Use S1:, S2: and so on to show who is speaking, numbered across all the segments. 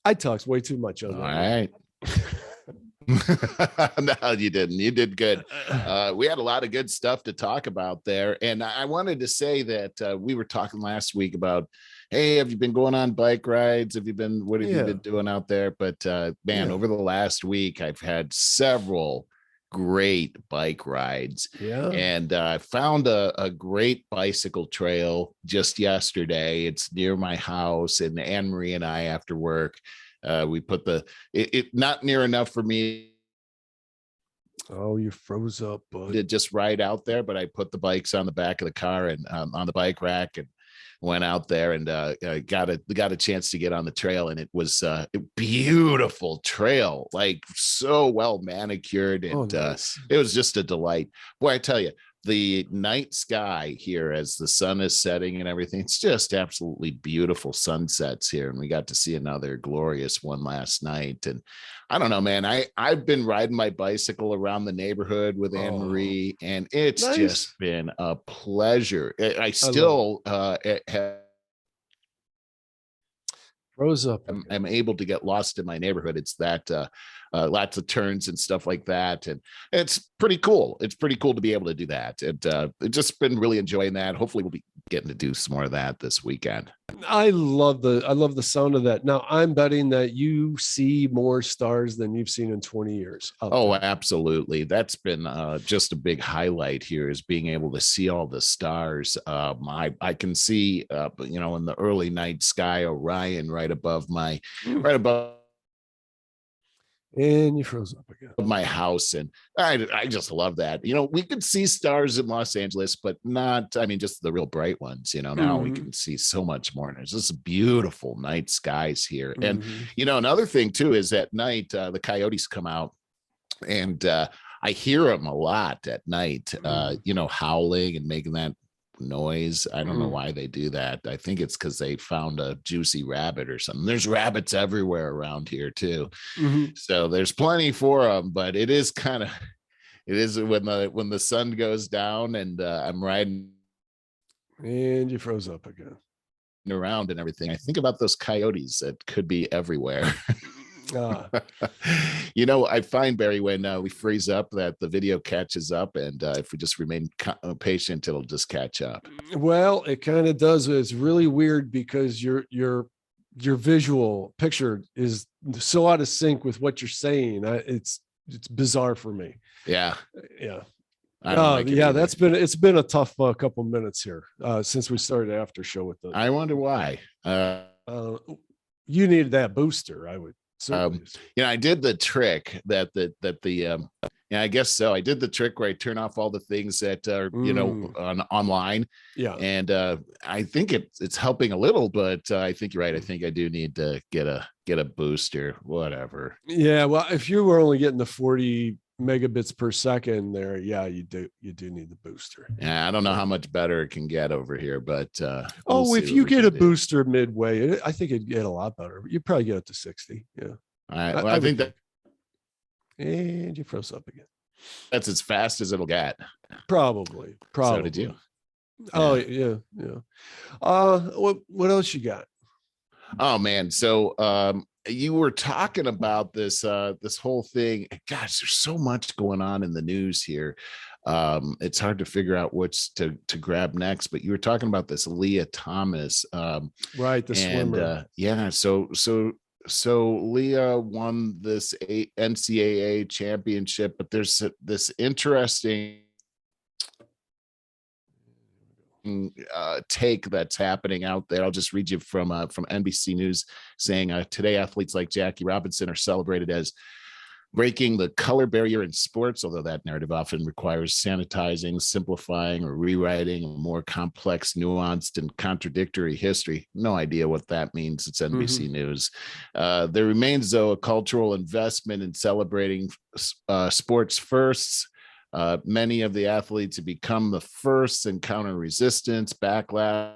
S1: I talked way too much on
S2: All
S1: that.
S2: right. No, you didn't. You did good. We had a lot of good stuff to talk about there. And I wanted to say that we were talking last week about, hey, have you been going on bike rides? What have you been doing out there? But man, over the last week, I've had several great bike rides.
S1: Yeah.
S2: And I found a great bicycle trail just yesterday. It's near my house, and Anne Marie and I, after work, we put it not near enough for me.
S1: Oh, you froze up, bud.
S2: To just ride out there, but I put the bikes on the back of the car and on the bike rack, and went out there and got a chance to get on the trail. And it was a beautiful trail, like so well manicured, and
S1: nice.
S2: It was just a delight. Boy, I tell you, the night sky here as the sun is setting and everything, it's just absolutely beautiful sunsets here. And we got to see another glorious one last night. And I don't know, man, I've been riding my bicycle around the neighborhood with Anne Marie, and it's just been a pleasure. I still
S1: froze up.
S2: I'm able to get lost in my neighborhood. It's that lots of turns and stuff like that, and it's pretty cool. It's pretty cool to be able to do that, and just been really enjoying that. Hopefully we'll be getting to do some more of that this weekend.
S1: I love the sound of that. Now I'm betting that you see more stars than you've seen in 20 years.
S2: Oh, absolutely. That's been just a big highlight here, is being able to see all the stars. I can see in the early night sky, Orion right above
S1: and you froze up again.
S2: My house, and I just love that. We could see stars in Los Angeles, but not, just the real bright ones. Now we can see so much more, and there's just beautiful night skies here. And another thing too is at night the coyotes come out, and I hear them a lot at night, howling and making that noise. I don't know why they do that. I think it's because they found a juicy rabbit or something. There's rabbits everywhere around here too. So there's plenty for them, but it is when the sun goes down and I'm riding,
S1: and you froze up again,
S2: around and everything, I think about those coyotes that could be everywhere. I find, Barry, when we freeze up, that the video catches up, and if we just remain patient, it'll just catch up.
S1: Well, it kind of does. It's really weird because your visual picture is so out of sync with what you're saying. It's bizarre for me.
S2: Yeah.
S1: It's been a tough couple minutes here since we started after show with them.
S2: I wonder why.
S1: You needed that booster, I would.
S2: I did the trick I guess so. I did the trick where I turn off all the things that are, online.
S1: Yeah.
S2: And I think it's helping a little, but I think you're right. I think I do need to get a booster, whatever.
S1: Yeah. Well, if you were only getting the 40 megabits per second there, yeah, you do need the booster.
S2: Yeah, I don't know how much better it can get over here, but
S1: if you get a booster midway, I think it'd get a lot better. You'd probably get up to 60. Yeah.
S2: All right. Well, I think that.
S1: And you froze up again.
S2: That's as fast as it'll get.
S1: Probably.
S2: So did you.
S1: Oh yeah. What else you got?
S2: Oh man, so you were talking about this whole thing. Gosh, there's so much going on in the news here. It's hard to figure out which to grab next, but you were talking about this Leah Thomas,
S1: right? The swimmer.
S2: So Leah won this NCAA championship, but there's this interesting take that's happening out there. I'll just read you from NBC News saying today athletes like Jackie Robinson are celebrated as breaking the color barrier in sports, although that narrative often requires sanitizing, simplifying, or rewriting a more complex, nuanced, and contradictory history. No idea what that means. It's NBC News. There remains, though, a cultural investment in celebrating sports firsts. Many of the athletes have become the first to encounter resistance, backlash,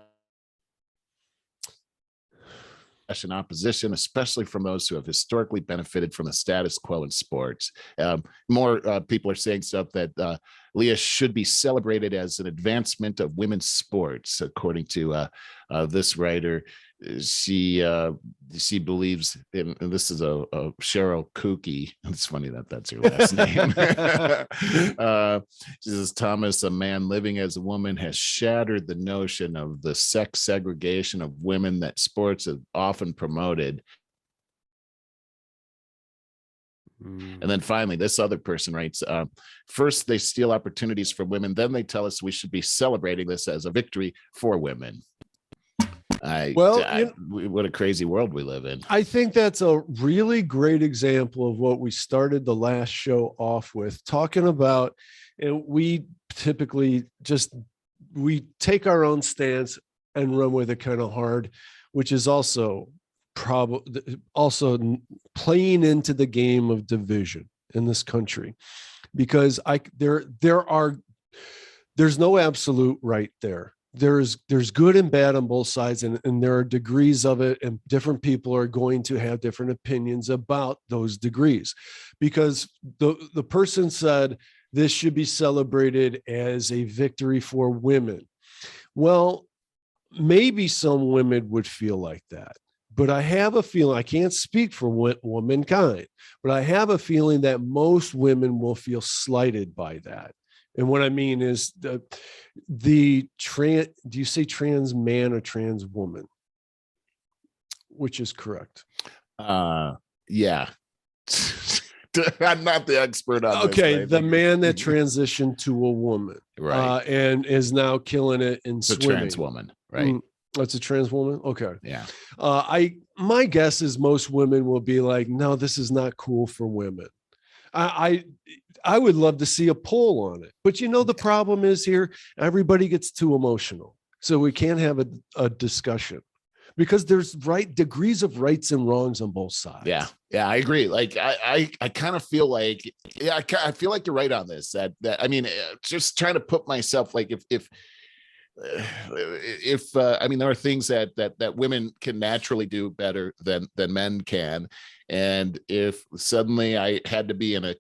S2: and opposition, especially from those who have historically benefited from the status quo in sports. More people are saying stuff that Leah should be celebrated as an advancement of women's sports, according to this writer. She she believes in, and this is a Cheryl Kooky. It's funny that that's her last name. She says, Thomas, a man living as a woman, has shattered the notion of the sex segregation of women that sports have often promoted. And then finally, this other person writes, first, they steal opportunities for women. Then they tell us we should be celebrating this as a victory for women. What a crazy world we live in.
S1: I think that's a really great example of what we started the last show off with, talking about, and we typically we take our own stance and run with it kind of hard, which is also playing into the game of division in this country, because there's no absolute right there. There's good and bad on both sides, and there are degrees of it, and different people are going to have different opinions about those degrees, because the person said this should be celebrated as a victory for women. Well, maybe some women would feel like that, but I have a feeling, I can't speak for womankind, but I have a feeling that most women will feel slighted by that. And what I mean is do you say trans man or trans woman? Which is correct?
S2: Yeah. I'm not the expert on this.
S1: Okay, the man that transitioned to a woman,
S2: right,
S1: and is now killing it in swimming.
S2: A trans woman, right?
S1: That's a trans woman. Okay.
S2: Yeah.
S1: My guess is most women will be like, no, this is not cool for women. I would love to see a poll on it, but the problem is here, everybody gets too emotional, so we can't have a discussion, because there's degrees of rights and wrongs on both sides.
S2: Yeah, I agree. Like I kind of feel like, I feel like you're right on this. That I mean, just trying to put myself, like if I mean, there are things that women can naturally do better than men can, and if suddenly I had to be in a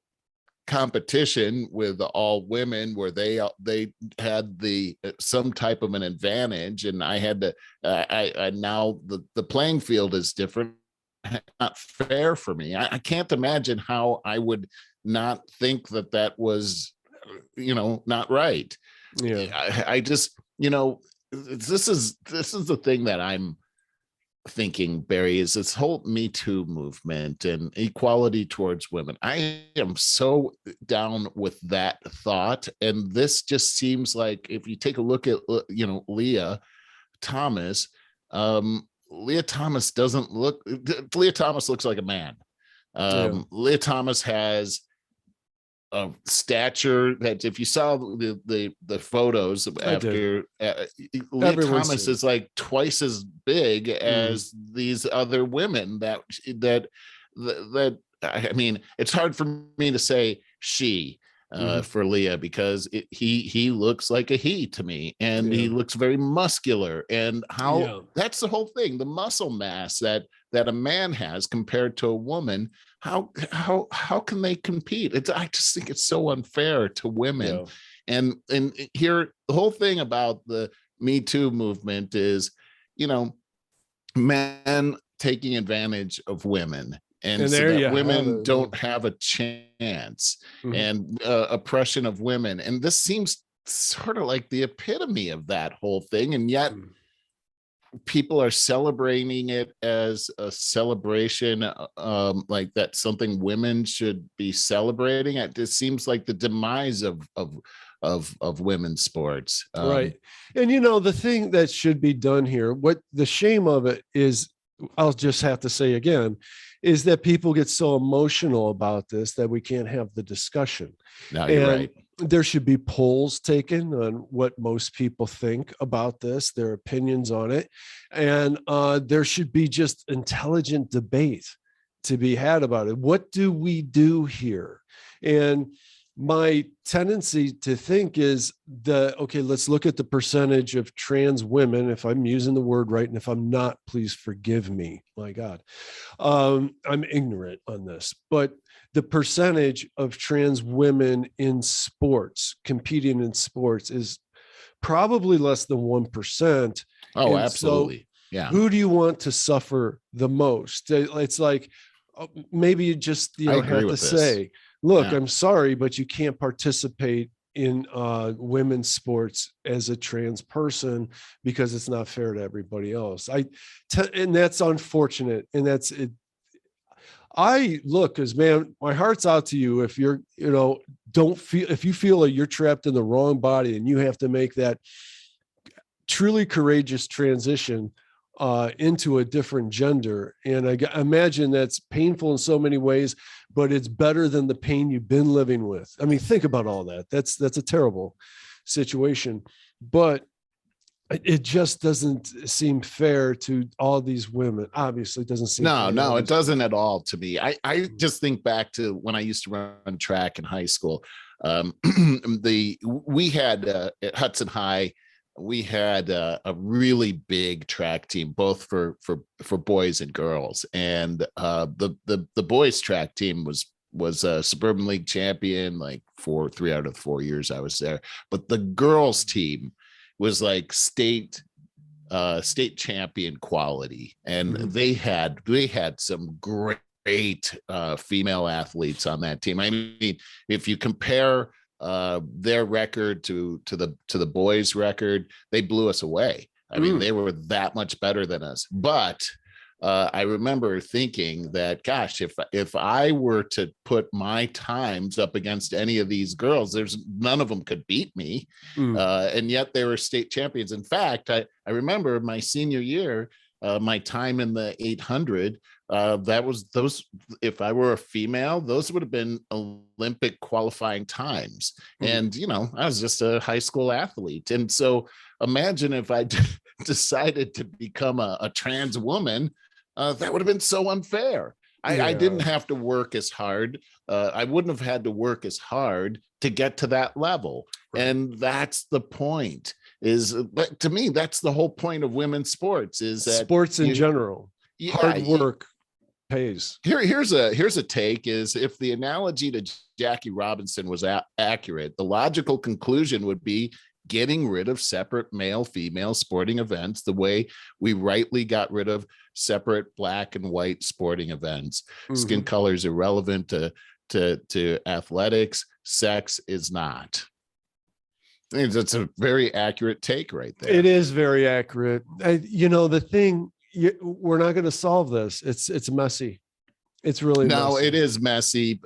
S2: competition with all women where they had some type of an advantage, and I had to I now the playing field is different, not fair for me. I can't imagine how I would not think that was not right.
S1: Yeah.
S2: I just this is the thing that I'm thinking, Barry, is this whole Me Too movement and equality towards women. I am so down with that thought. And this just seems like, if you take a look at, Leah Thomas, Leah Thomas looks like a man. Leah Thomas has a stature that, if you saw the photos after, Leah Thomas is like twice as big as these other women that I mean, it's hard for me to say she for Leah, because he looks like a he to me, and he looks very muscular, and that's the whole thing, the muscle mass that a man has compared to a woman. How can they compete? I just think it's so unfair to women. And here, the whole thing about the Me Too movement is, men taking advantage of women, and so that women don't have a chance, and oppression of women. And this seems sort of like the epitome of that whole thing. And yet people are celebrating it as a celebration, like that's something women should be celebrating. It just seems like the demise of women's sports.
S1: Right. And the thing that should be done here, what the shame of it is, I'll just have to say again, is that people get so emotional about this that we can't have the discussion.
S2: No, you're right.
S1: There should be polls taken on what most people think about this, their opinions on it. And there should be just intelligent debate to be had about it. What do we do here? And my tendency to think is okay, let's look at the percentage of trans women, if I'm using the word right. And if I'm not, please forgive me. My God. I'm ignorant on this, but the percentage of trans women in sports, competing in sports, is probably less than 1%.
S2: Oh, and absolutely. Yeah.
S1: Who do you want to suffer the most? It's like, maybe you just, have to say, look, I'm sorry, but you can't participate in women's sports as a trans person because it's not fair to everybody else. And that's unfortunate. And that's it. Because man, my heart's out to you. If you're, if you feel like you're trapped in the wrong body and you have to make that truly courageous transition into a different gender. And I imagine that's painful in so many ways, but it's better than the pain you've been living with. I mean, think about all that. That's a terrible situation, but it just doesn't seem fair to all these women. Obviously it doesn't seem
S2: no, it doesn't at all to me. I just think back to when I used to run track in high school. We had at Hudson High, we had a really big track team, both for boys and girls. And the boys track team was a Suburban League champion, like 3 out of the 4 years I was there. But the girls team was like state champion quality. And they had some great female athletes on that team. I mean, if you compare their record to the boys' record, they blew us away. I mean, they were that much better than us. But I remember thinking that, gosh, if I were to put my times up against any of these girls, there's none of them could beat me. And yet they were state champions. In fact, I remember my senior year, my time in the 800, if I were a female, those would have been Olympic qualifying times. And, I was just a high school athlete. And so imagine if I decided to become a trans woman, that would have been so unfair. I didn't have to work as hard. I wouldn't have had to work as hard to get to that level. And that's the point. But to me, that's the whole point of women's sports, is that
S1: sports in general, hard work pays.
S2: Here's a take: is if the analogy to Jackie Robinson was accurate, the logical conclusion would be getting rid of separate male-female sporting events the way we rightly got rid of separate black and white sporting events. Skin color is irrelevant to athletics. Sex is not. I think that's a very accurate take right there.
S1: It is very accurate. The thing, we're not going to solve this. It's messy. It's really messy.
S2: It is messy.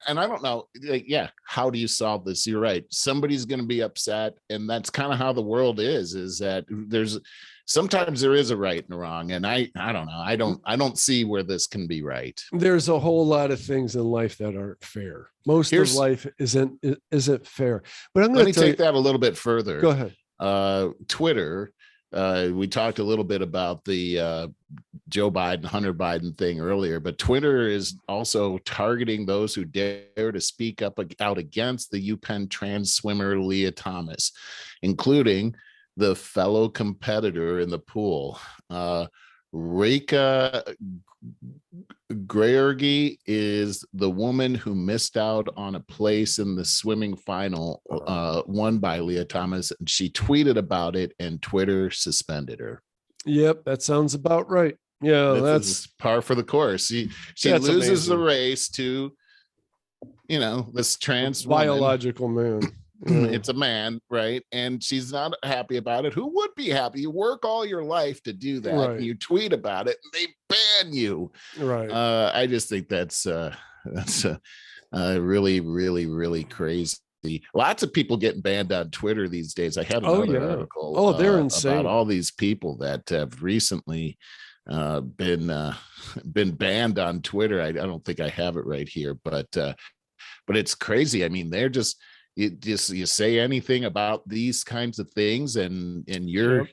S2: And I don't know, how do you solve this? You're right. Somebody's going to be upset. And that's kind of how the world is that sometimes there is a right and a wrong. And I don't know. I don't see where this can be right.
S1: There's a whole lot of things in life that aren't fair. Most of life isn't fair. But I'm going to
S2: take that a little bit further.
S1: Go ahead.
S2: Twitter. We talked a little bit about the Joe Biden, Hunter Biden thing earlier, but Twitter is also targeting those who dare to speak out against the UPenn trans swimmer Leah Thomas, including the fellow competitor in the pool. Reka Greergy is the woman who missed out on a place in the swimming final won by Leah Thomas, and she tweeted about it and Twitter suspended her.
S1: Yep, that sounds about right. Yeah, that's
S2: par for the course. She loses the race to, this trans
S1: biological
S2: woman.
S1: man.
S2: It's a man, right? And she's not happy about it. Who would be happy? You work all your life to do that.
S1: Right.
S2: And you tweet about it, and they ban you.
S1: Right.
S2: I just think that's really, really, really crazy. Lots of people getting banned on Twitter these days. I had another article.
S1: They're insane
S2: about all these people that have recently been banned on Twitter. I don't think I have it right here, but it's crazy. I mean, they're just. You say anything about these kinds of things and you're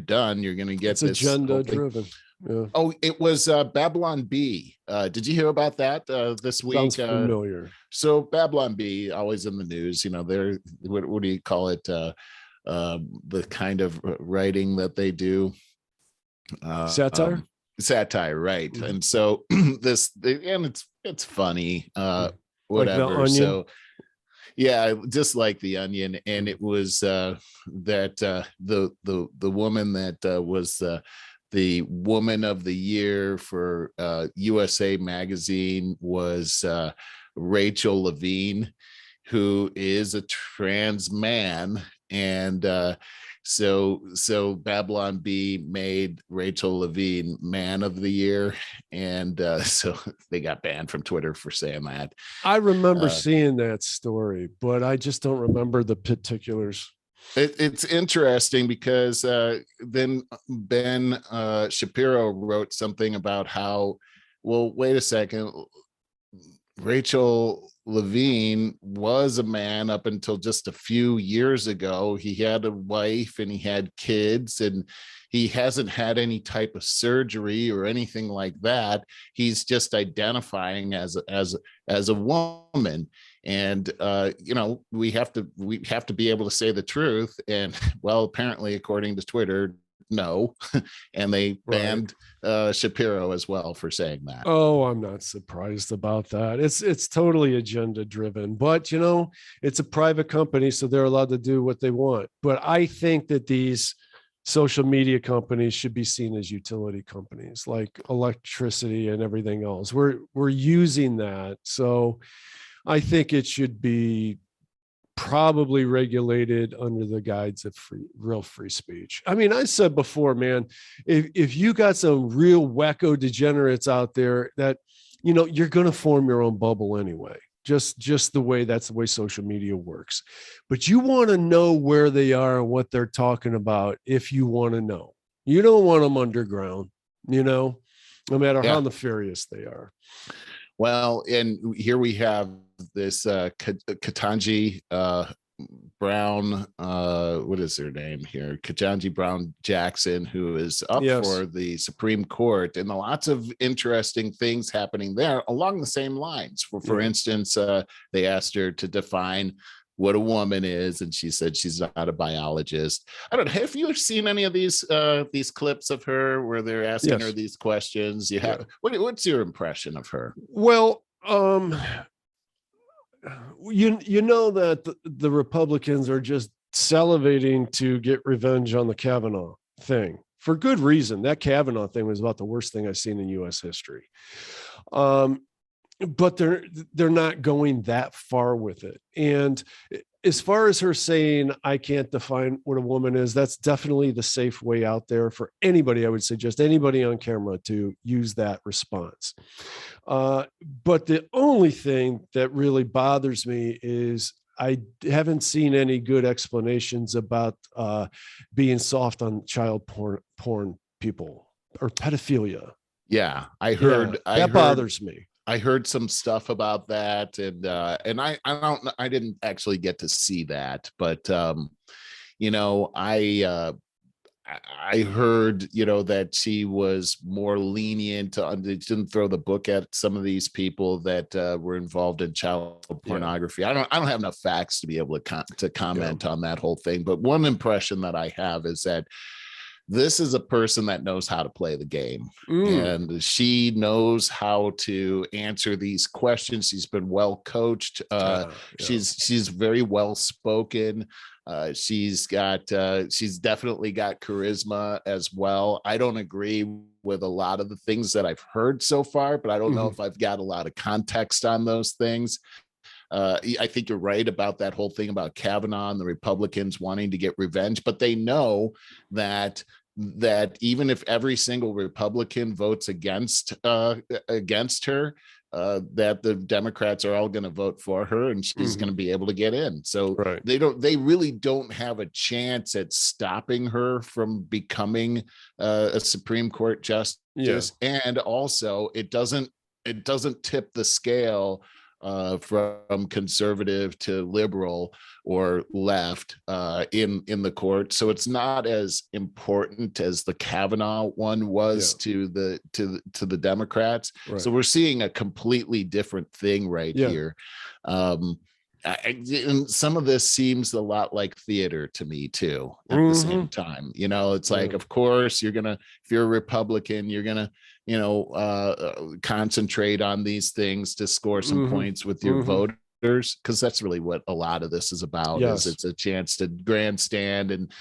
S2: done. You're going to get this
S1: agenda driven. Yeah.
S2: Oh, it was Babylon Bee. Did you hear about that this week?
S1: Sounds familiar.
S2: So Babylon Bee, always in the news. They're what do you call it? The kind of writing that they do.
S1: Satire.
S2: Satire, right? Mm-hmm. And so it's funny. Whatever.
S1: Like
S2: so. Yeah, just like the Onion, and it was that the woman that was the woman of the year for USA Magazine was Rachel Levine, who is a trans man, and so Babylon Bee made Rachel Levine Man of the Year, and so they got banned from Twitter for saying that.
S1: I remember seeing that story, but I just don't remember the particulars.
S2: It's interesting because then Ben Shapiro wrote something about how, well, wait a second, Rachel Levine was a man up until just a few years ago. He had a wife and he had kids, and he hasn't had any type of surgery or anything like that. He's just identifying as a woman. And we have to be able to say the truth. And well, apparently, according to Twitter, no. And they banned Shapiro as well for saying that.
S1: Oh, I'm not surprised about that. It's totally agenda driven, but it's a private company, so they're allowed to do what they want. But I think that these social media companies should be seen as utility companies, like electricity and everything else. We're using that. So I think it should be probably regulated under the guise of real free speech. I mean, I said before, man, if you got some real wacko degenerates out there that, you're going to form your own bubble anyway, just that's the way social media works. But you want to know where they are and what they're talking about. If you want to know, you don't want them underground, no matter how nefarious they are.
S2: Well, and here we have this Ketanji Brown, what is her name here? Ketanji Brown Jackson, who is up for the Supreme Court, and lots of interesting things happening there along the same lines. For instance, they asked her to define what a woman is, and she said she's not a biologist. I don't know. Have you seen any of these clips of her where they're asking her these questions? You have. What's your impression of her?
S1: Well, you know that the Republicans are just salivating to get revenge on the Kavanaugh thing for good reason. That Kavanaugh thing was about the worst thing I've seen in U.S. history. But they're not going that far with it. And as far as her saying, I can't define what a woman is, that's definitely the safe way out there for anybody. I would suggest anybody on camera to use that response. But the only thing that really bothers me is I haven't seen any good explanations about being soft on child porn people or pedophilia.
S2: Yeah, I heard
S1: that bothers me.
S2: I heard some stuff about that, and I didn't actually get to see that, but I heard that she was more lenient, didn't throw the book at some of these people that were involved in child pornography. I don't have enough facts to be able to comment on that whole thing, but one impression that I have is that this is a person that knows how to play the game, and she knows how to answer these questions. She's been well coached. She's very well spoken. She's definitely got charisma as well. I don't agree with a lot of the things that I've heard so far, but I don't know if I've got a lot of context on those things. I think you're right about that whole thing about Kavanaugh and the Republicans wanting to get revenge, but they know that even if every single Republican votes against her, that the Democrats are all going to vote for her, and she's going to be able to get in. So they really don't have a chance at stopping her from becoming a Supreme Court justice. And also it doesn't tip the scale from conservative to liberal or left in the court. So it's not as important as the Kavanaugh one was to the Democrats. So we're seeing a completely different thing here. And some of this seems a lot like theater to me too at the same time. It's like, of course if you're a Republican, you're gonna concentrate on these things to score some points with your voters. because that's really what a lot of this is about.
S1: Yes.
S2: Is it's a chance to grandstand and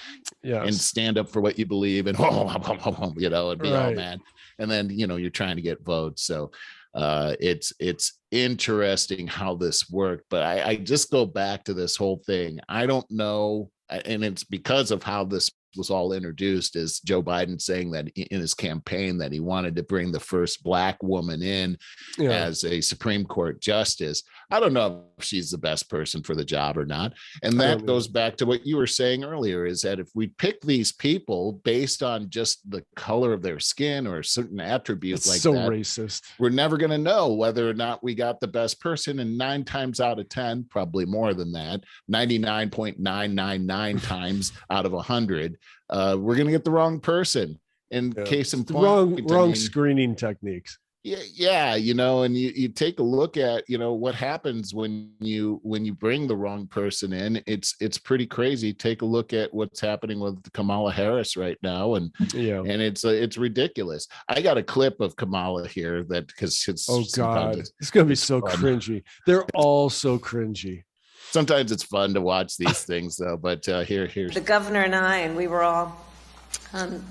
S2: stand up for what you believe and and be all mad, and then you're trying to get votes. So it's interesting how this worked, but I just go back to this whole thing. I don't know, and it's because of how this was all introduced, is Joe Biden saying that in his campaign that he wanted to bring the first Black woman in as a Supreme Court justice. I don't know if she's the best person for the job or not. And that goes back to what you were saying earlier, is that if we pick these people based on just the color of their skin or a certain attribute, it's like so that,
S1: racist.
S2: We're never going to know whether or not we got the best person. And 9 times out of 10, probably more than that, 99.999 times out of 100, we're going to get the wrong person. In case in point,
S1: wrong screening techniques.
S2: Yeah, and you take a look at what happens when you bring the wrong person in. It's pretty crazy. Take a look at what's happening with Kamala Harris right now, and it's ridiculous. I got a clip of Kamala here that, because it's
S1: it's gonna be so cringy. They're all so cringy.
S2: Sometimes it's fun to watch these things though, but here's
S3: the governor and we were all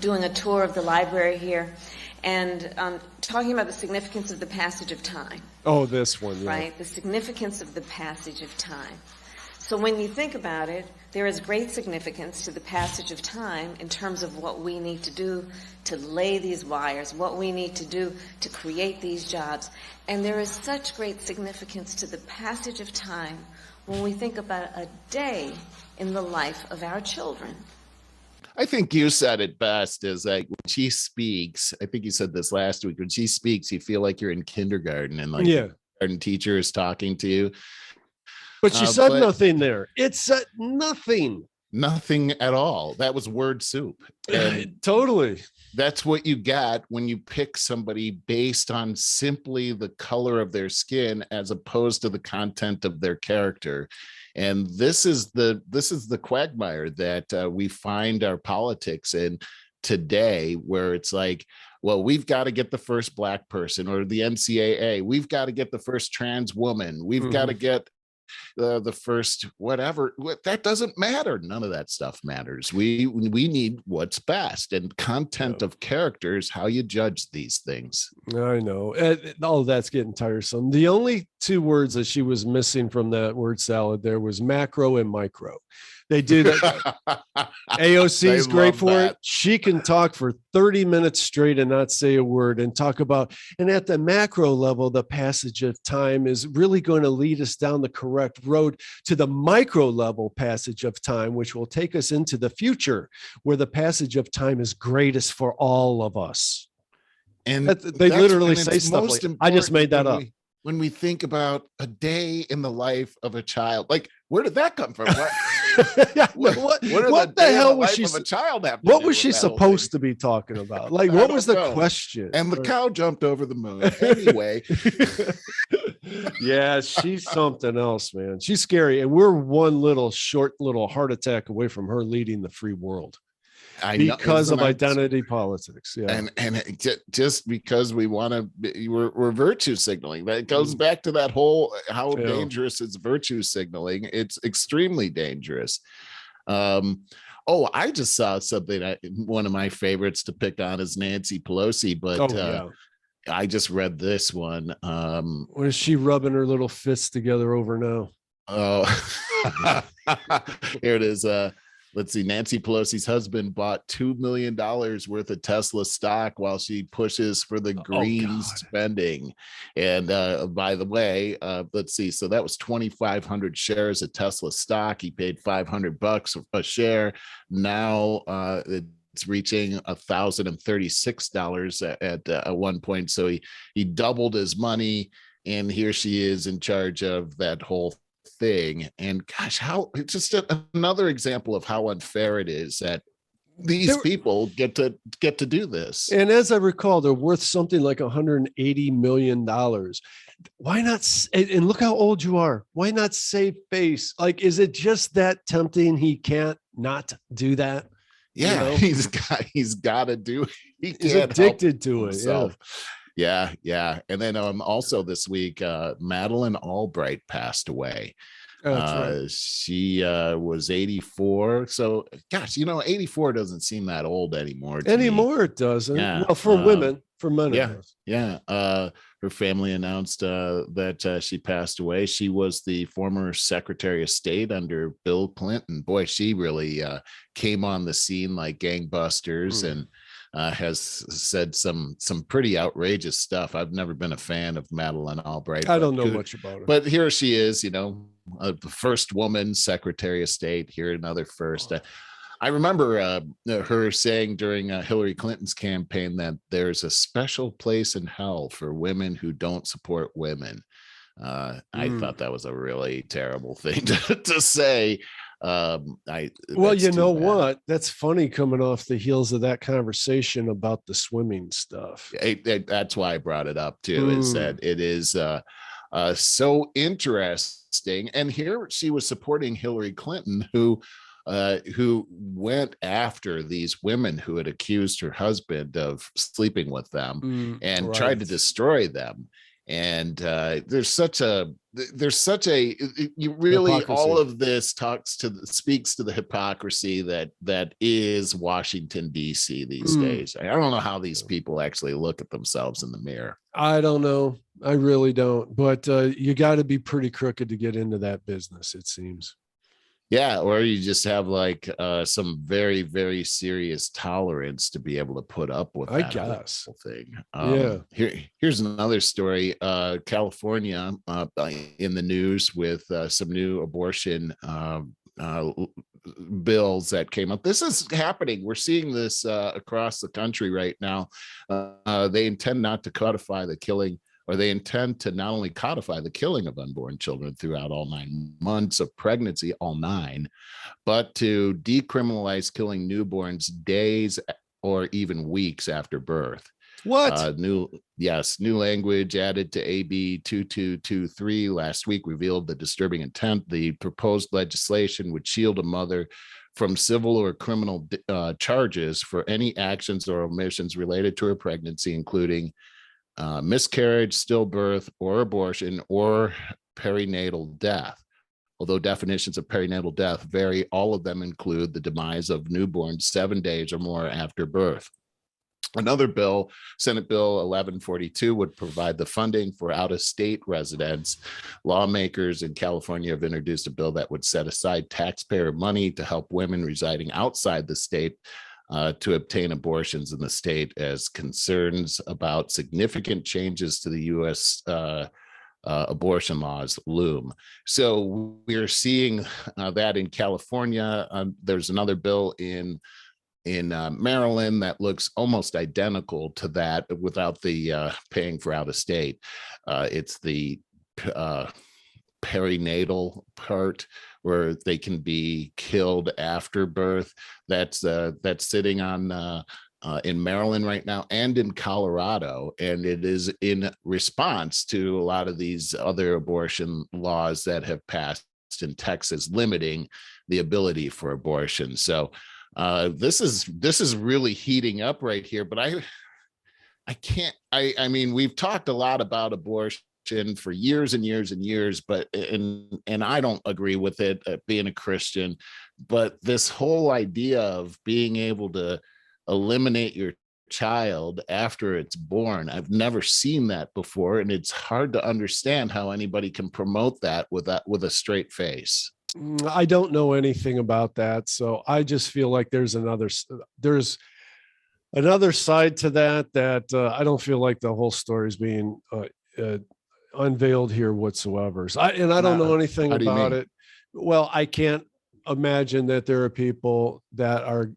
S3: doing a tour of the library here, and talking about the significance of the passage of time.
S1: Oh, this one,
S3: right? The significance of the passage of time. So when you think about it, there is great significance to the passage of time in terms of what we need to do to lay these wires, what we need to do to create these jobs. And there is such great significance to the passage of time when we think about a day in the life of our children.
S2: I think you said it best, is like when she speaks, I think you said this last week, when she speaks, you feel like you're in kindergarten and like the kindergarten teacher is talking to you.
S1: But she said nothing there. It said nothing.
S2: Nothing at all. That was word soup. And
S1: totally.
S2: That's what you got when you pick somebody based on simply the color of their skin as opposed to the content of their character. And this is the quagmire that we find our politics in today, where it's like, well, we've got to get the first Black person, or the NCAA. We've got to get the first trans woman. We've got to get the first whatever. That doesn't matter. None of that stuff matters. We need what's best, and content of characters, how you judge these things.
S1: I know. All that's getting tiresome. The only 2 words that she was missing from that word salad there was macro and micro. They do that. AOC is great for it. She can talk for 30 minutes straight and not say a word, and talk about, and at the macro level, the passage of time is really going to lead us down the correct road to the micro level passage of time, which will take us into the future, where the passage of time is greatest for all of us.
S2: And
S1: they literally say stuff like, I just made that up.
S2: When we think about a day in the life of a child, like, where did that come from?
S1: What the hell was she? What was she supposed to be talking about? Like, what was the question?
S2: And the cow jumped over the moon. Anyway.
S1: Yeah, she's something else, man. She's scary, and we're one short little heart attack away from her leading the free world. Because of identity politics,
S2: and just because we want to, we're virtue signaling. That goes back to that whole how dangerous is virtue signaling. It's extremely dangerous. I just saw something. One of my favorites to pick on is Nancy Pelosi, but I just read this one.
S1: What is she rubbing her little fists together over now?
S2: Oh, here it is. Let's see. Nancy Pelosi's husband bought $2 million worth of Tesla stock while she pushes for the green spending. And by the way, let's see. So that was 2,500 shares of Tesla stock. He paid $500 a share. Now it's reaching $1,036 at one point. So he doubled his money, and here she is in charge of that whole thing. And gosh, how it's just another example of how unfair it is that these people get to do this.
S1: And as I recall, they're worth something like $180 million. Why not? And look how old you are. Why not save face? Like, is it just that tempting? He can't not do that.
S2: Yeah, he's got to do. He's
S1: addicted to it.
S2: Yeah, yeah. And then also this week, Madeleine Albright passed away.
S1: That's right.
S2: She was 84. So gosh, 84 doesn't seem that old anymore to me.
S1: Anymore it doesn't.
S2: Yeah.
S1: Well, for women, for men it
S2: Yeah.
S1: does.
S2: Yeah. Her family announced that she passed away. She was the former Secretary of State under Bill Clinton. Boy, she really came on the scene like gangbusters and has said some pretty outrageous stuff. I've never been a fan of Madeleine Albright.
S1: I don't know much about her.
S2: But here she is, the first woman Secretary of State. Here another first. I remember her saying during Hillary Clinton's campaign that there's a special place in hell for women who don't support women. I thought that was a really terrible thing to say.
S1: Well, you know what? That's funny coming off the heels of that conversation about the swimming stuff.
S2: That's why I brought it up too, is that it is so interesting. And here she was supporting Hillary Clinton, who went after these women who had accused her husband of sleeping with them and tried to destroy them. And there's such a you really hypocrisy. All of this speaks to the hypocrisy that is Washington D.C. these days. I don't know how these people actually look at themselves in the mirror.
S1: I don't know. I really don't. But you got to be pretty crooked to get into that business, it seems.
S2: Yeah, or you just have like some very, very serious tolerance to be able to put up with that, I guess. Thing. Here's another story. California in the news with some new abortion bills that came up. This is happening. We're seeing this across the country right now. They intend not to codify the killing, or they intend to not only codify the killing of unborn children throughout all 9 months of pregnancy, all 9, but to decriminalize killing newborns days or even weeks after birth.
S1: What?
S2: New language added to AB 2223 last week revealed the disturbing intent. The proposed legislation would shield a mother from civil or criminal charges for any actions or omissions related to her pregnancy, including miscarriage, stillbirth, or abortion, or perinatal death. Although definitions of perinatal death vary, all of them include the demise of newborns 7 days or more after birth. Another bill, Senate Bill 1142, would provide the funding for out-of-state residents. Lawmakers in California have introduced a bill that would set aside taxpayer money to help women residing outside the state to obtain abortions in the state, as concerns about significant changes to the U.S. Abortion laws loom. So we're seeing that in California. There's another bill in Maryland that looks almost identical to that without the paying for out of state. It's the perinatal part where they can be killed after birth. That's sitting on in Maryland right now and in Colorado, and it is in response to a lot of these other abortion laws that have passed in Texas limiting the ability for abortion. So this is really heating up right here. But I mean, we've talked a lot about abortion for years and years and years, but and I don't agree with it, being a Christian, but this whole idea of being able to eliminate your child after it's born, I've never seen that before, and it's hard to understand how anybody can promote that with a straight face.
S1: I don't know anything about that, so I just feel like there's another side to that I don't feel like the whole story is being unveiled here whatsoever. So I don't know anything about it. Well, I can't imagine that there are people that are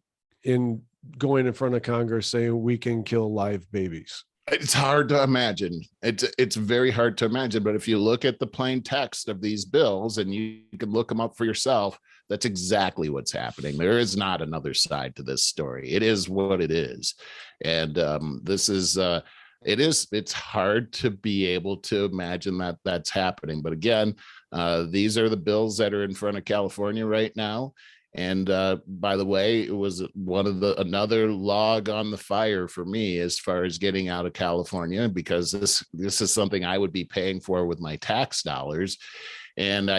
S1: going in front of Congress saying we can kill live babies.
S2: It's hard to imagine. It's very hard to imagine. But if you look at the plain text of these bills, and you can look them up for yourself, that's exactly what's happening. There is not another side to this story. It is what it is. And this is it's hard to be able to imagine that that's happening. But again, these are the bills that are in front of California right now. And by the way, it was another log on the fire for me as far as getting out of California, because this is something I would be paying for with my tax dollars. And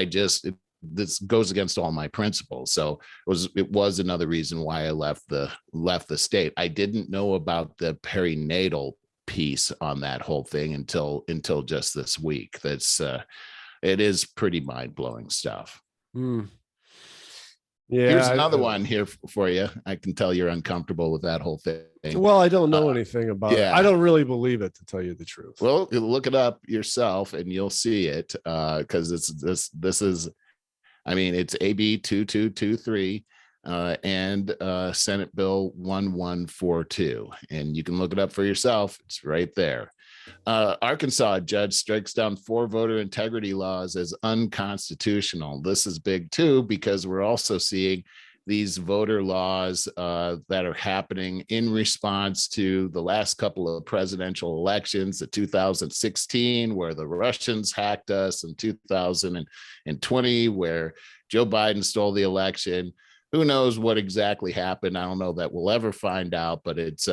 S2: this goes against all my principles. So it was another reason why I left the state. I didn't know about the perinatal piece on that whole thing until just this week. It is pretty mind-blowing stuff.
S1: Yeah,
S2: here's another one here for you. I can tell you're uncomfortable with that whole thing.
S1: Well, I don't know anything about it. I don't really believe it, to tell you the truth.
S2: Well, look it up yourself and you'll see it, because this is, I mean, it's AB 2223 and Senate Bill 1142, and you can look it up for yourself. It's right there. Arkansas judge strikes down 4 voter integrity laws as unconstitutional. This is big too, because we're also seeing these voter laws that are happening in response to the last couple of presidential elections, the 2016, where the Russians hacked us, and 2020, where Joe Biden stole the election. Who knows what exactly happened? I don't know that we'll ever find out, but it's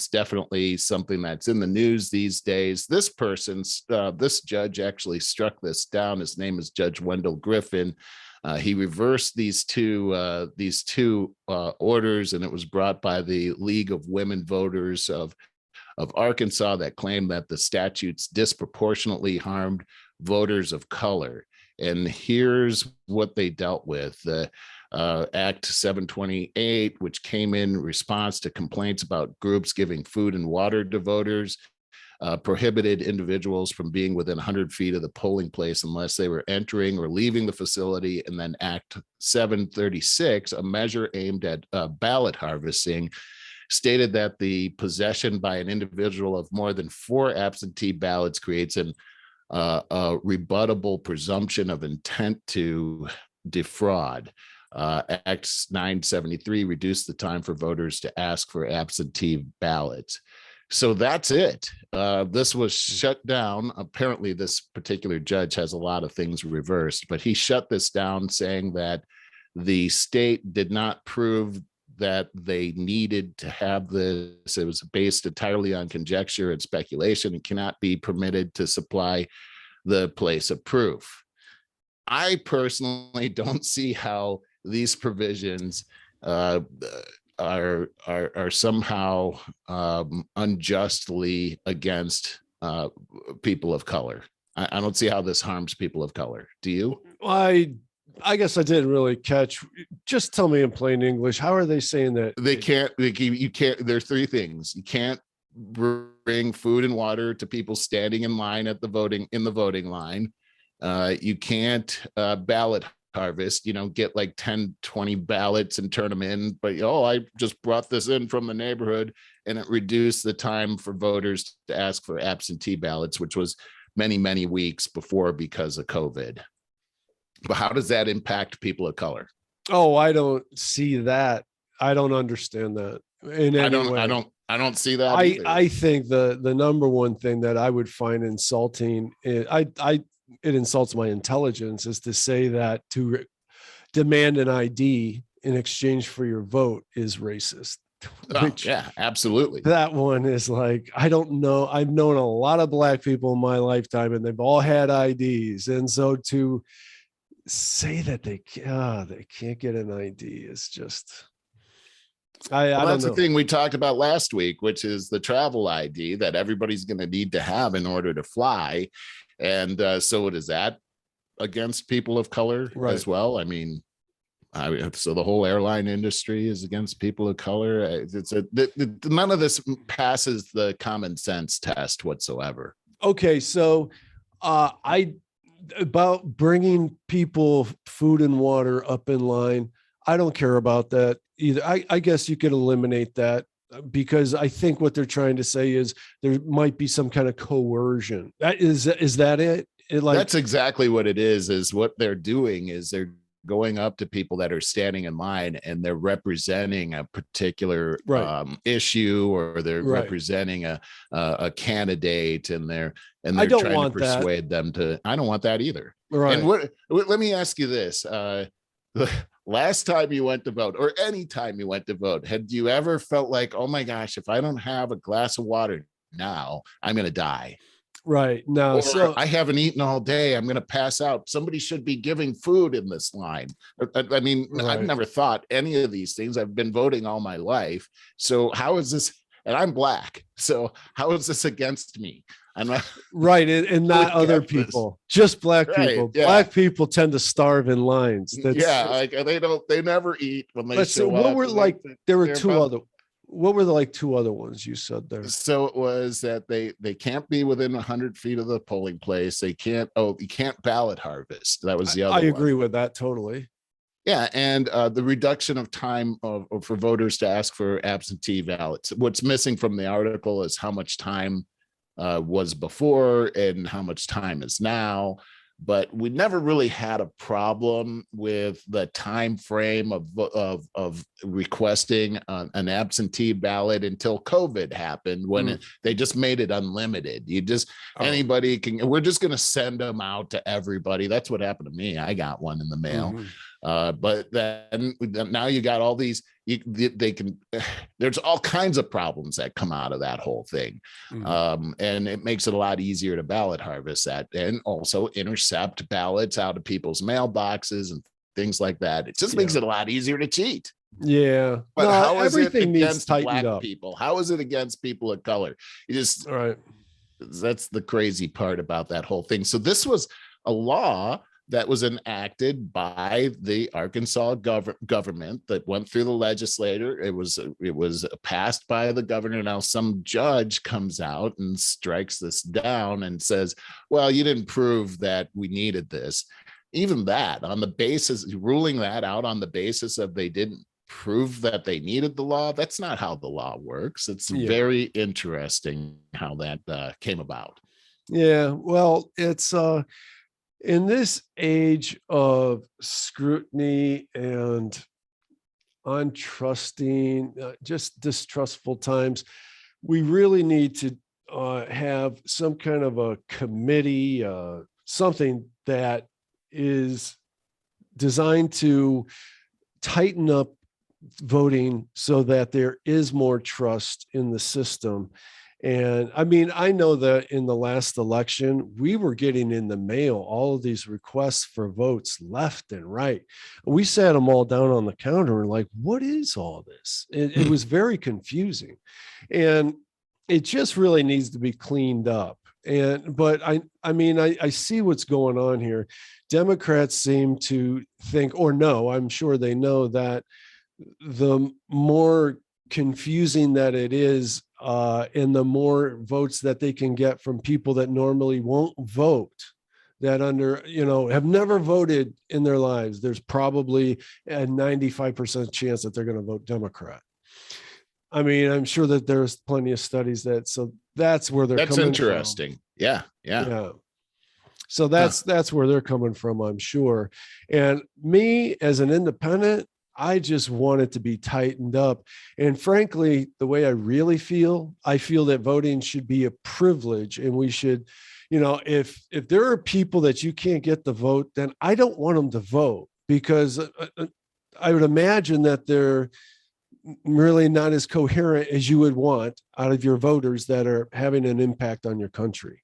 S2: definitely something that's in the news these days. This judge actually struck this down. His name is Judge Wendell Griffin. He reversed these two orders, and it was brought by the League of Women Voters of Arkansas, that claimed that the statutes disproportionately harmed voters of color. And here's what they dealt with. Act 728, which came in response to complaints about groups giving food and water to voters, prohibited individuals from being within 100 feet of the polling place unless they were entering or leaving the facility. And then Act 736, a measure aimed at ballot harvesting, stated that the possession by an individual of more than 4 absentee ballots creates a rebuttable presumption of intent to defraud. Act 973 reduced the time for voters to ask for absentee ballots. So that's it. This was shut down. Apparently, this particular judge has a lot of things reversed, but he shut this down, saying that the state did not prove that they needed to have this. It was based entirely on conjecture and speculation and cannot be permitted to supply the place of proof. I personally don't see how these provisions are somehow unjustly against people of color. I don't see how this harms people of color. Do you?
S1: I guess I didn't really catch. Just tell me in plain English, how are they saying that?
S2: You can't. There's 3 things. You can't bring food and water to people standing in line in the voting line. You can't ballot harvest, get like 10, 20 ballots and turn them in. But, I just brought this in from the neighborhood, and it reduced the time for voters to ask for absentee ballots, which was many, many weeks before because of COVID. But how does that impact people of color?
S1: Oh, I don't see that. I don't understand that in any way.
S2: I don't see that.
S1: I think the number one thing that I would find insulting, it insults my intelligence, is to say that to demand an ID in exchange for your vote is racist.
S2: Yeah, absolutely.
S1: That one is like, I don't know. I've known a lot of Black people in my lifetime, and they've all had IDs. And so to say that they can't get an ID is just, I don't know.
S2: That's the thing we talked about last week, which is the travel ID that everybody's going to need to have in order to fly. And so what is that against people of color as well? I mean, so the whole airline industry is against people of color. None of this passes the common sense test whatsoever.
S1: Okay, so about bringing people food and water up in line, I don't care about that either. I guess you could eliminate that, because I think what they're trying to say is there might be some kind of coercion. Is that it?
S2: That's exactly what it is what they're doing is they're going up to people that are standing in line, and they're representing a particular issue, or they're representing a candidate, and they're trying to persuade them to. I don't want that either.
S1: Right.
S2: And let me ask you this. last time you went to vote, or any time you went to vote, had you ever felt like, oh my gosh, if I don't have a glass of water now, I'm going to die?
S1: Right. No,
S2: Or
S1: so
S2: I haven't eaten all day, I'm going to pass out. Somebody should be giving food in this line. I mean, I've
S1: right.
S2: never thought any of these things. I've been voting all my life. So how is this? And I'm black. So how is this against me? I'm not
S1: right. And not other people, just black
S2: Right,
S1: people.
S2: yeah.
S1: Black people tend to starve in lines.
S2: Like they never eat when they show
S1: what
S2: up.
S1: were like, there were what were the like two other ones you said there?
S2: So it was that they can't be within 100 feet of the polling place. They can't, you can't ballot harvest. That was the other
S1: I
S2: one.
S1: agree with that totally.
S2: Yeah, and the reduction of time for voters to ask for absentee ballots. What's missing from the article is how much time was before and how much time is now. But we never really had a problem with the time frame of requesting an absentee ballot until COVID happened, when they just made it unlimited. You just anybody can. We're just going to send them out to everybody. That's what happened to me. I got one in the mail. But then now you got all these, they can, there's all kinds of problems that come out of that whole thing. And it makes it a lot easier to ballot harvest that, and also intercept ballots out of people's mailboxes and things like that. It just makes it a lot easier to cheat.
S1: Yeah.
S2: But how is
S1: everything
S2: it against
S1: needs
S2: black
S1: up.
S2: people? How is it against people of color? You just, that's the crazy part about that whole thing. So this was a law that was enacted by the Arkansas government that went through the legislature. It was passed by the governor. Now some judge comes out and strikes this down and says, well, you didn't prove that we needed this. Even that, on the basis, ruling that out on the basis of they didn't prove that they needed the law. That's not how the law works. It's very interesting how that came about.
S1: Yeah, well, it's in this age of scrutiny and untrusting, just distrustful times, we really need to have some kind of a committee, something that is designed to tighten up voting so that there is more trust in the system. And I mean, I know that in the last election, we were getting in the mail all of these requests for votes left and right. We sat them all down on the counter and like, what is all this? It was very confusing. And it just really needs to be cleaned up. But I mean, I see what's going on here. Democrats seem to think, or no, I'm sure they know that the more confusing that it is, and the more votes that they can get from people that normally won't vote, that have never voted in their lives, there's probably a 95% chance that they're going to vote Democrat. I mean, I'm sure that there's plenty of studies so that's where they're coming from.
S2: That's interesting. Yeah.
S1: So that's where they're coming from, I'm sure. And me as an independent, I just want it to be tightened up. And frankly, the way I really feel, I feel that voting should be a privilege, and we should, if there are people that you can't get the vote, then I don't want them to vote, because I would imagine that they're really not as coherent as you would want out of your voters that are having an impact on your country.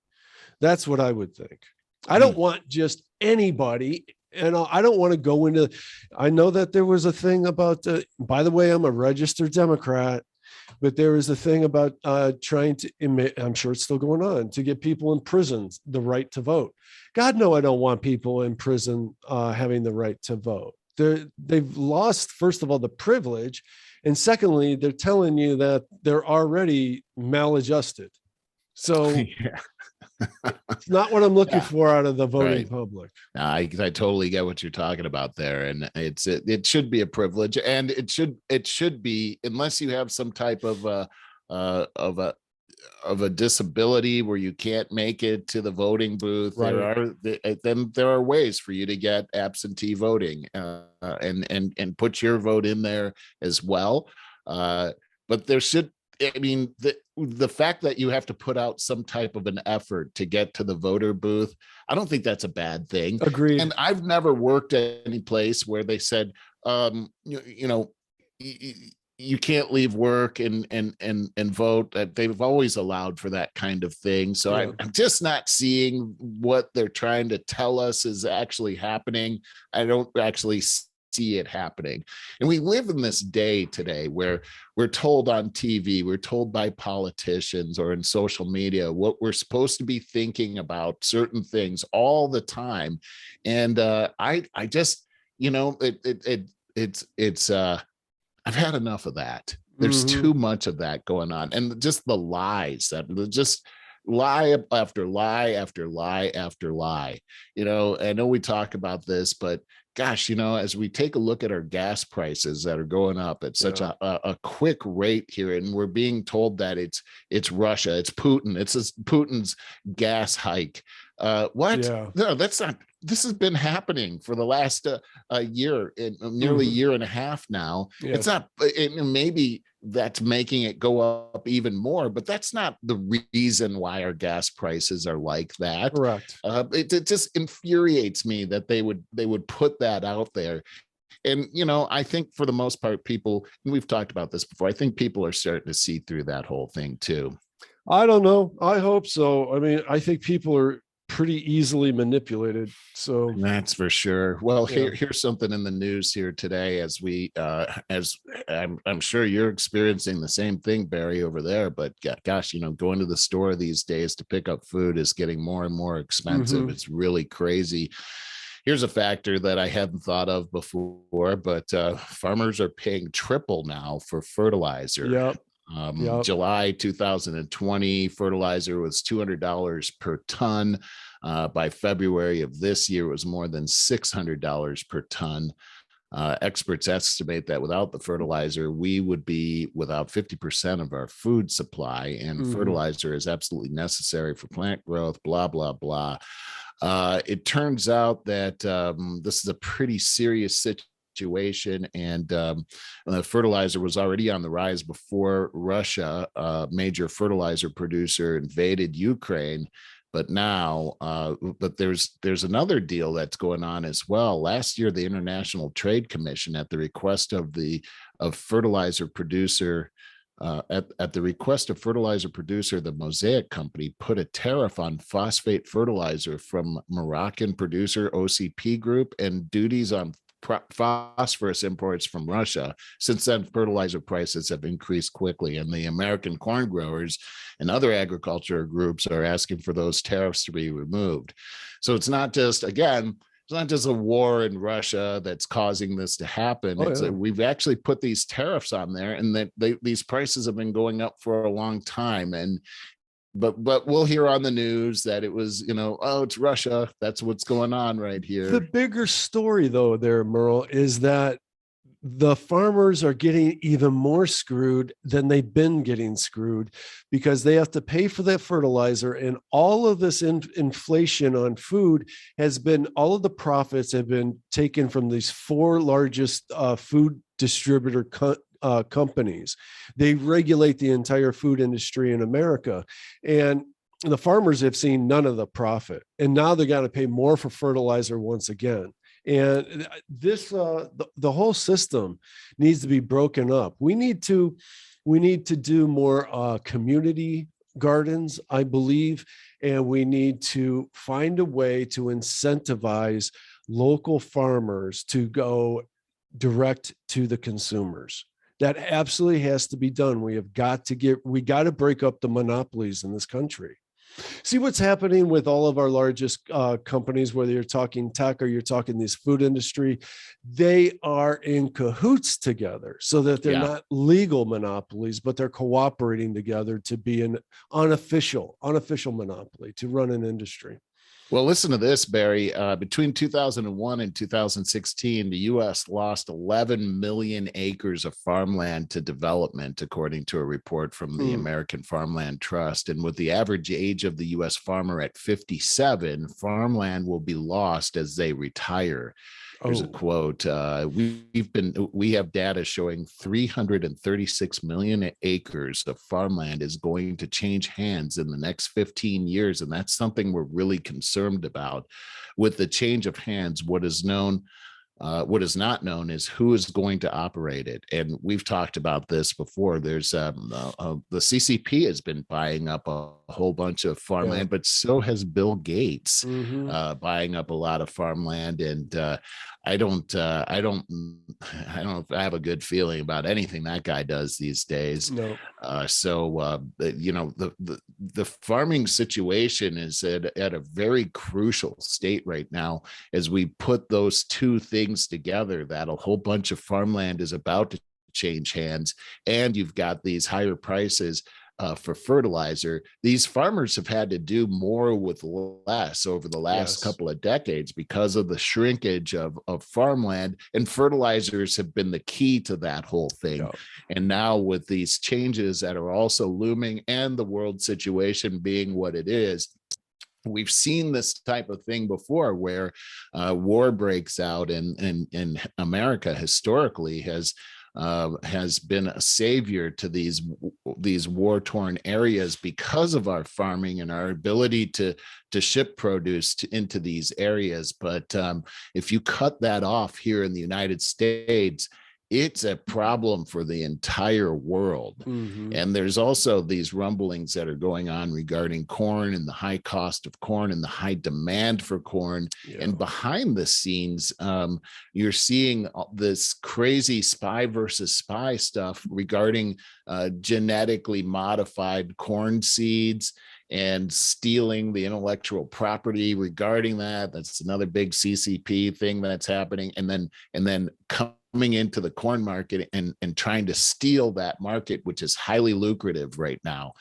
S1: That's what I would think. I don't want just anybody. And I don't want to go into, I know that there was a thing about, by the way, I'm a registered Democrat, but there was a thing about trying to, I'm sure it's still going on, to get people in prison the right to vote. God, no, I don't want people in prison having the right to vote. They've lost, first of all, the privilege. And secondly, they're telling you that they're already maladjusted. So it's not what I'm looking for out of the voting public.
S2: No, I totally get what you're talking about there, and it should be a privilege, and it should be, unless you have some type of a disability where you can't make it to the voting booth. There are ways for you to get absentee voting and put your vote in there as well. But there should. I mean, the fact that you have to put out some type of an effort to get to the voter booth, I don't think that's a bad thing.
S1: Agreed.
S2: And I've never worked at any place where they said, you know, you can't leave work and vote. They've always allowed for that kind of thing. So
S1: Yeah.
S2: I'm just not seeing what they're trying to tell us is actually happening. I don't actually see it happening. And we live in this day today where we're told on TV, we're told by politicians or in social media what we're supposed to be thinking about certain things all the time. And I just, it's I've had enough of that. There's too much of that going on. And just the lies that just lie after lie after lie after lie. I know we talk about this, but gosh, as we take a look at our gas prices that are going up at such a quick rate here, and we're being told that it's Russia, it's Putin, it's Putin's gas hike. What?
S1: Yeah.
S2: No, that's not. This has been happening for the last year, nearly year and a half now.
S1: Yeah.
S2: It's not, maybe that's making it go up even more, but that's not the reason why our gas prices are like that.
S1: Correct.
S2: It just infuriates me that they would put that out there. And, I think for the most part, people, and we've talked about this before, I think people are starting to see through that whole thing too.
S1: I don't know. I hope so. I mean, I think people are pretty easily manipulated. So
S2: that's for sure. Well, here's something in the news here today, as I'm sure you're experiencing the same thing, Barry, over there. But gosh, going to the store these days to pick up food is getting more and more expensive. It's really crazy. Here's a factor that I hadn't thought of before, but farmers are paying triple now for fertilizer.
S1: Yep.
S2: July 2020, fertilizer was $200 per ton. By February of this year, it was more than $600 per ton. Experts estimate that without the fertilizer, we would be without 50% of our food supply, and fertilizer is absolutely necessary for plant growth, blah, blah, blah. It turns out that this is a pretty serious situation, and the fertilizer was already on the rise before Russia, a major fertilizer producer, invaded Ukraine. But now, there's another deal that's going on as well. Last year, the International Trade Commission, at the request of fertilizer producer, at the request of fertilizer producer, the Mosaic Company, put a tariff on phosphate fertilizer from Moroccan producer OCP Group and duties on phosphorus imports from Russia. Since then, fertilizer prices have increased quickly, and the American corn growers and other agriculture groups are asking for those tariffs to be removed. So it's not just a war in Russia that's causing this to happen. We've actually put these tariffs on there, and that these prices have been going up for a long time. But we'll hear on the news that it was, it's Russia. That's what's going on right here.
S1: The bigger story, though, there, Merle, is that the farmers are getting even more screwed than they've been getting screwed, because they have to pay for that fertilizer, and all of this inflation on food all of the profits have been taken from these four largest food distributor companies. They regulate the entire food industry in America, and the farmers have seen none of the profit, and now they got to pay more for fertilizer once again. And this the whole system needs to be broken up. We need to do more community gardens, I believe, and we need to find a way to incentivize local farmers to go direct to the consumers. That absolutely has to be done. We got to break up the monopolies in this country. See what's happening with all of our largest companies, whether you're talking tech or you're talking this food industry. They are in cahoots together so that they're not legal monopolies, but they're cooperating together to be an unofficial monopoly to run an industry.
S2: Well, listen to this, Barry. Between 2001 and 2016, the U.S. lost 11 million acres of farmland to development, according to a report from the American Farmland Trust. And with the average age of the U.S. farmer at 57, farmland will be lost as they retire. Here's a quote. We have data showing 336 million acres of farmland is going to change hands in the next 15 years. And that's something we're really concerned about. With the change of hands, what is known what is not known is who is going to operate it. And we've talked about this before. There's the CCP has been buying up a whole bunch of farmland, but so has Bill Gates buying up a lot of farmland. And I don't have a good feeling about anything that guy does these days.
S1: No.
S2: The farming situation is at a very crucial state right now as we put those two things together, that a whole bunch of farmland is about to change hands, and you've got these higher prices for fertilizer. These farmers have had to do more with less over the last couple of decades because of the shrinkage of farmland, and fertilizers have been the key to that whole thing. Yeah. And now with these changes that are also looming and the world situation being what it is, we've seen this type of thing before where war breaks out, and America historically has been a savior to these war-torn areas because of our farming and our ability to ship produce into these areas. But if you cut that off here in the United States, it's a problem for the entire world. And there's also these rumblings that are going on regarding corn and the high cost of corn and the high demand for corn. And behind the scenes, you're seeing this crazy spy versus spy stuff regarding genetically modified corn seeds and stealing the intellectual property regarding that. That's another big CCP thing that's happening. And then coming into the corn market and trying to steal that market, which is highly lucrative right now.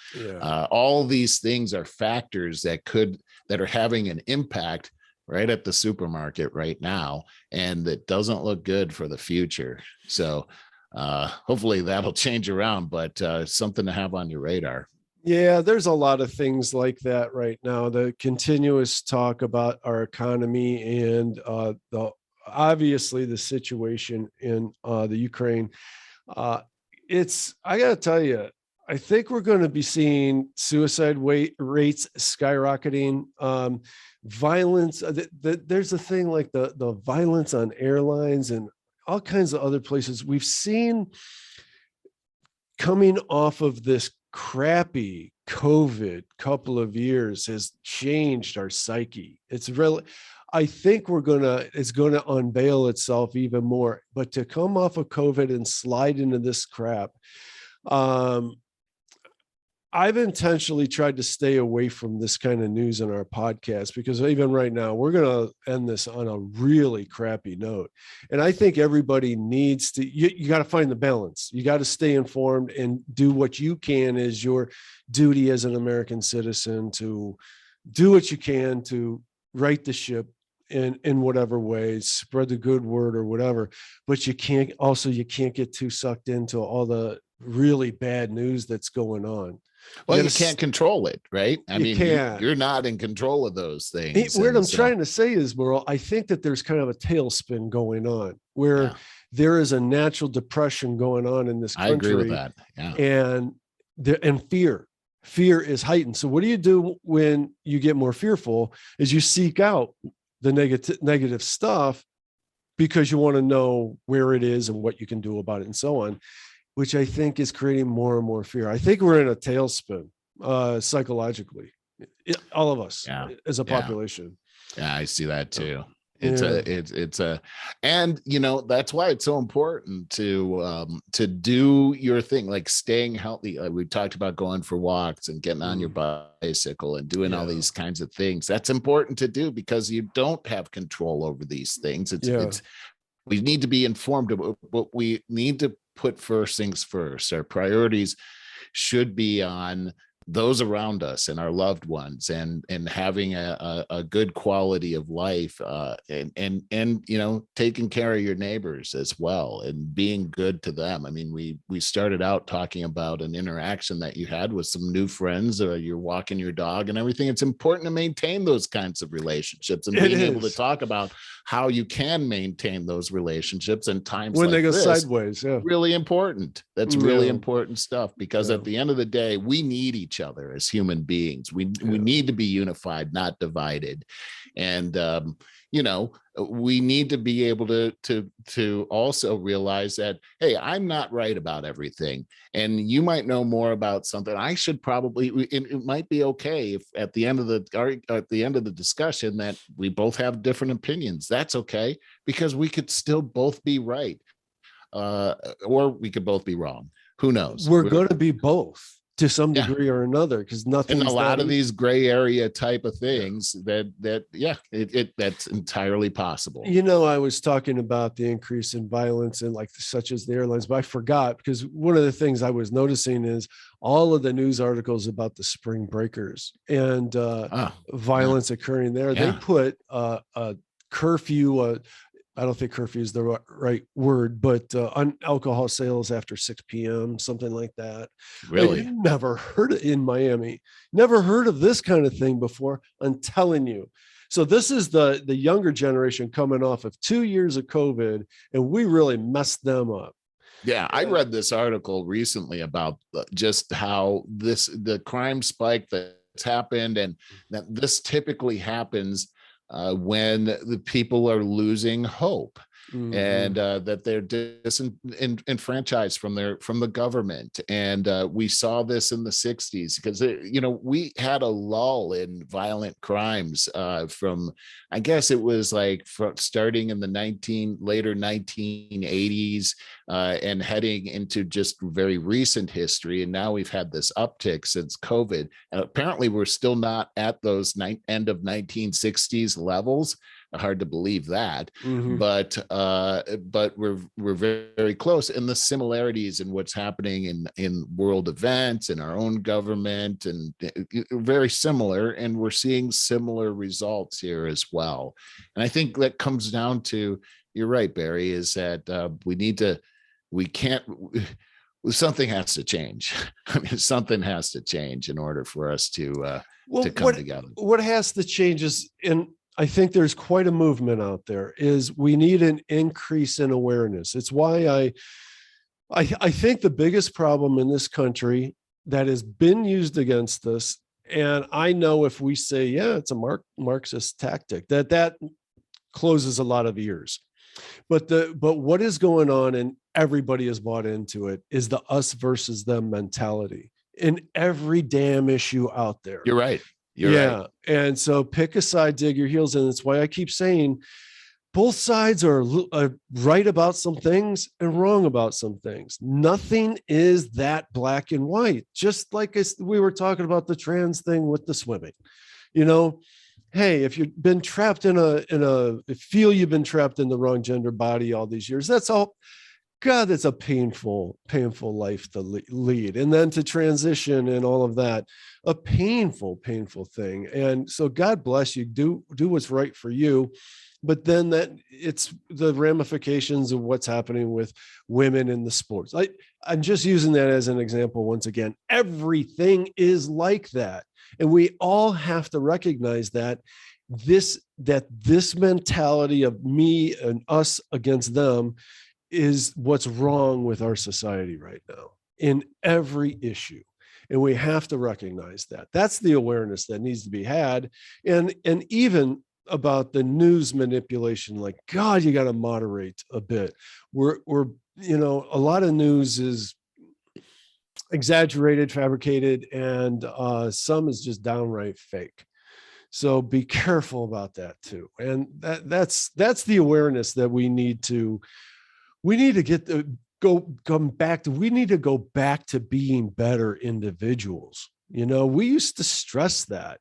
S2: All these things are factors that are having an impact right at the supermarket right now, and that doesn't look good for the future. So hopefully that'll change around, but something to have on your radar.
S1: Yeah, there's a lot of things like that right now. The continuous talk about our economy and obviously the situation in the Ukraine. I got to tell you, I think we're going to be seeing suicide rates skyrocketing. Violence. There's a thing like the violence on airlines and all kinds of other places we've seen coming off of this crappy COVID couple of years has changed our psyche. It's really, I think it's going to unveil itself even more, but to come off of COVID and slide into this crap, I've intentionally tried to stay away from this kind of news in our podcast, because even right now, we're going to end this on a really crappy note. And I think everybody needs to, you got to find the balance. You got to stay informed and do what you can as your duty as an American citizen, to do what you can to right the ship in whatever way, spread the good word or whatever. But you can't get too sucked into all the really bad news that's going on.
S2: Well, you can't control it, right? I mean, you're not in control of those things.
S1: What I'm trying to say is, Merle, I think that there's kind of a tailspin going on where there is a natural depression going on in this country. I
S2: agree with that. Yeah.
S1: And fear is heightened. So what do you do when you get more fearful? Is you seek out the negative stuff because you want to know where it is and what you can do about it and so on, which I think is creating more and more fear. I think we're in a tailspin psychologically, all of us as a population.
S2: Yeah, I see that too. And you know, that's why it's so important to do your thing, like staying healthy. Like we talked about going for walks and getting on your bicycle and doing all these kinds of things. That's important to do because you don't have control over these things. We need to be informed about what we need to put first things first. Our priorities should be on those around us and our loved ones, and having a good quality of life, and you know, taking care of your neighbors as well and being good to them. I mean, we started out talking about an interaction that you had with some new friends, or you're walking your dog and everything. It's important to maintain those kinds of relationships and being able to talk about how you can maintain those relationships in times
S1: when
S2: like
S1: they go
S2: this.
S1: Sideways.
S2: Really important. That's really important stuff, because at the end of the day, we need each each other as human beings. We need to be unified, not divided. And we need to be able to also realize that, hey, I'm not right about everything, and you might know more about something. I should probably. It might be okay if at the end of the discussion that we both have different opinions. That's okay, because we could still both be right, or we could both be wrong. Who knows?
S1: We're going to be both to some degree or another, because nothing.
S2: And a lot of these gray area type of things that's entirely possible.
S1: I was talking about the increase in violence and such as the airlines, but I forgot, because one of the things I was noticing is all of the news articles about the spring breakers and violence occurring there. They put a curfew. I don't think curfew is the right word, but on alcohol sales after 6 p.m., something like that.
S2: Really?
S1: I never heard it in Miami. Never heard of this kind of thing before. I'm telling you. So this is the younger generation coming off of 2 years of COVID, and we really messed them up.
S2: Yeah, I read this article recently about just how the crime spike that's happened, and that this typically happens when the people are losing hope, and that they're disenfranchised from the government. And we saw this in the 60s, because we had a lull in violent crimes from, I guess it was starting in the later 1980s and heading into just very recent history. And now we've had this uptick since COVID, and apparently we're still not at those end of 1960s levels. Hard to believe that, but we're very, very close. And the similarities in what's happening in world events, in our own government, and very similar. And we're seeing similar results here as well. And I think that comes down to, you're right, Barry, is that something has to change. I mean, something has to change in order for us to come together.
S1: What has to change is, I think there's quite a movement out there, is we need an increase in awareness. It's why I think the biggest problem in this country that has been used against us, and I know if we say, it's a Marxist tactic, that closes a lot of ears. But what is going on, and everybody has bought into it, is the us versus them mentality in every damn issue out there.
S2: You're right. Right.
S1: And so pick a side, dig your heels in. That's why I keep saying both sides are right about some things and wrong about some things. Nothing is that black and white. Just like we were talking about the trans thing with the swimming. Hey, if you've been trapped you've been trapped in the wrong gender body all these years, that's all. God, that's a painful life to lead. And then to transition and all of that, a painful thing. And so God bless you, do what's right for you. But then it's the ramifications of what's happening with women in the sports. I'm just using that as an example. Once again, everything is like that. And we all have to recognize that this mentality of me and us against them is what's wrong with our society right now in every issue. And we have to recognize that. That's the awareness that needs to be had. And even about the news manipulation, God, you got to moderate a bit. We're a lot of news is exaggerated, fabricated, and some is just downright fake. So be careful about that too. And that's the awareness that we need to go back to being better individuals. We used to stress that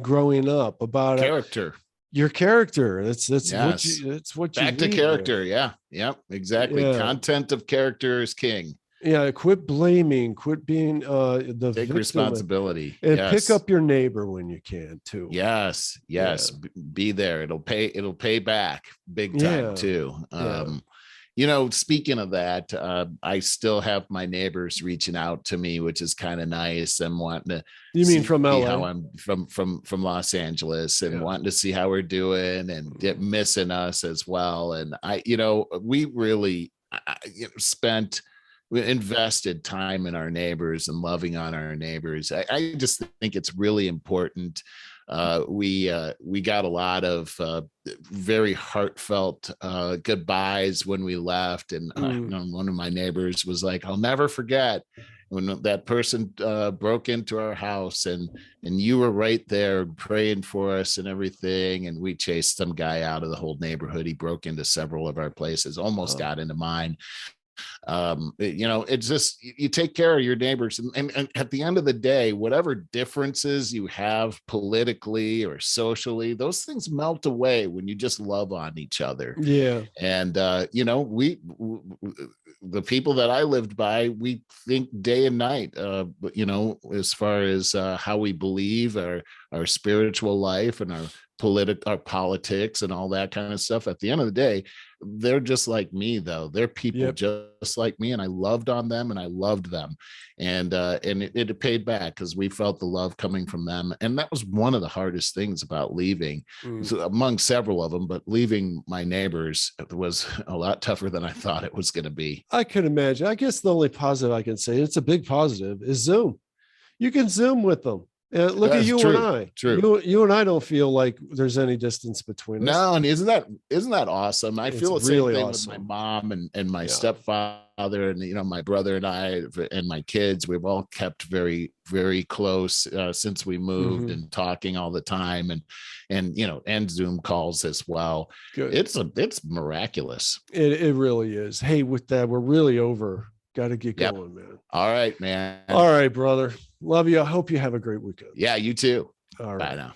S1: growing up about
S2: character.
S1: Your character. It's
S2: yes.
S1: what you
S2: back to character. With. Yeah. Yep. Exactly. Yeah. Content of character is king.
S1: Yeah. Quit blaming. Quit being the
S2: Take responsibility.
S1: And pick up your neighbor when you can too.
S2: Yes. Yes. Yeah. Be there. It'll pay back big time too. Speaking of that, I still have my neighbors reaching out to me, which is kind of nice, and wanting to.
S1: You mean from LA?
S2: How I'm from Los Angeles, and wanting to see how we're doing, and missing us as well. And we really spent we invested time in our neighbors and loving on our neighbors. I just think it's really important. We got a lot of very heartfelt goodbyes when we left, and one of my neighbors was like, "I'll never forget when that person broke into our house, and you were right there praying for us and everything, and we chased some guy out of the whole neighborhood. He broke into several of our places, almost got into mine." It's just, you take care of your neighbors, and at the end of the day, whatever differences you have politically or socially, those things melt away when you just love on each other.
S1: Yeah.
S2: And the people that I lived by, we think day and night, as far as how we believe, our spiritual life and our politics and all that kind of stuff. At the end of the day, they're just like me, though. They're people just like me, and I loved on them, and I loved them, and it paid back because we felt the love coming from them. And that was one of the hardest things about leaving, among several of them, but leaving my neighbors was a lot tougher than I thought it was going to be.
S1: I can imagine. I guess the only positive I can say, it's a big positive, is Zoom. You can Zoom with them. Look
S2: That's
S1: at you
S2: true.
S1: and I.
S2: True.
S1: You and I don't feel like there's any distance between us.
S2: No, and isn't that awesome? I feel the
S1: really
S2: same thing
S1: awesome.
S2: with my mom and my stepfather, and my brother and I and my kids. We've all kept very, very close since we moved, and talking all the time, and Zoom calls as well.
S1: Good.
S2: It's miraculous.
S1: It really is. Hey, with that, we're really over. Got to get going, man.
S2: All right, man.
S1: All right, brother. Love you. I hope you have a great weekend.
S2: Yeah, you too.
S1: All right.
S2: Bye now.